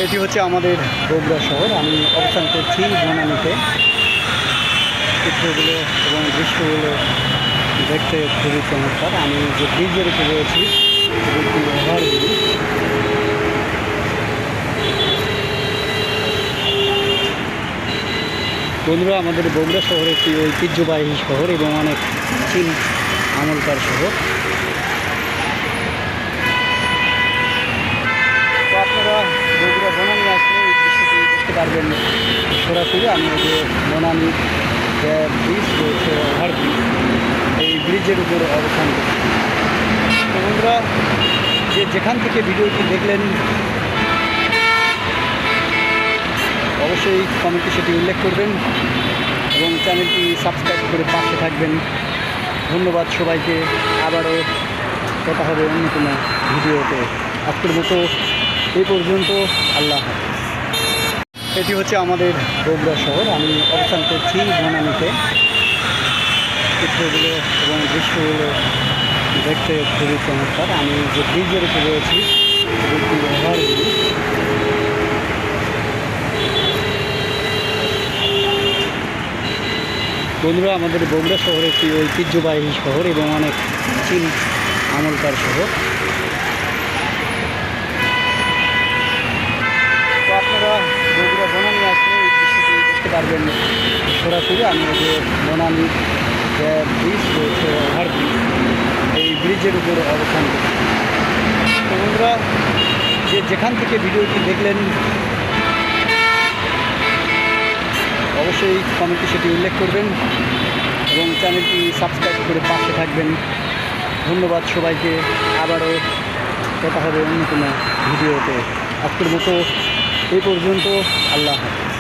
এটি হচ্ছে আমাদের বগুড়া শহর। আমি অবস্থান করছি বনানীতে। চিত্রগুলো এবং দৃশ্যগুলো দেখতে খুবই চমৎকার। আমি যে ব্রিজের উপরে রয়েছি একটি ওভারব্রিজ। বন্ধুরা, আমাদের বগুড়া শহর একটি ঐতিহ্যবাহী শহর এবং অনেক প্রাচীন আমলকার শহর। তো আপনারা বগুড়া বনানী আসলে এই দৃশ্যটি দেখতে পারবেন সরাসরি। আমি যে বনানী যে ব্রিজ রয়েছে, ওভারব্রিজ, এই ব্রিজের উপর অবস্থান করছি। তো বন্ধুরা, যেখান থেকে ভিডিওটি দেখলেন অবশ্যই কমেন্টে সেটি উল্লেখ করবেন এবং চ্যানেলটি সাবস্ক্রাইব করে পাশে থাকবেন। ধন্যবাদ সবাইকে। আবারও কথা হবে অন্য কোনো ভিডিওতে। আজকের মতো এই পর্যন্ত। আল্লাহ হাফেজ। এটি হচ্ছে আমাদের বগুড়া শহর। আমি অবস্থান করছি বনানীতে। চিত্রগুলো এবং দৃশ্যগুলো দেখতে খুবই চমৎকার। আমি যে ব্রিজের উপরে রয়েছি একটি ওভারব্রিজ। বন্ধুরা, আমাদের বগুড়া শহর একটি ঐতিহ্যবাহী শহর এবং অনেক প্রাচীন আমলকার শহর। তো আপনারা বগুড়া বনানী আসলে এই দৃশ্যটি দেখতে পারবেন সরাসরি। আমি যে বনানী যে ব্রিজ রয়েছে, ওভারব্রিজ, এই ব্রিজের উপর অবস্থান করছি। তো বন্ধুরা, যেখান থেকে ভিডিওটি দেখলেন অবশ্যই কমেন্টে সেটি উল্লেখ করবেন এবং চ্যানেলটি সাবস্ক্রাইব করে পাশে থাকবেন। ধন্যবাদ সবাইকে। আবারও কথা হবে অন্য কোনো ভিডিওতে। আজকের মতো এই পর্যন্ত। আল্লাহ হাফেজ।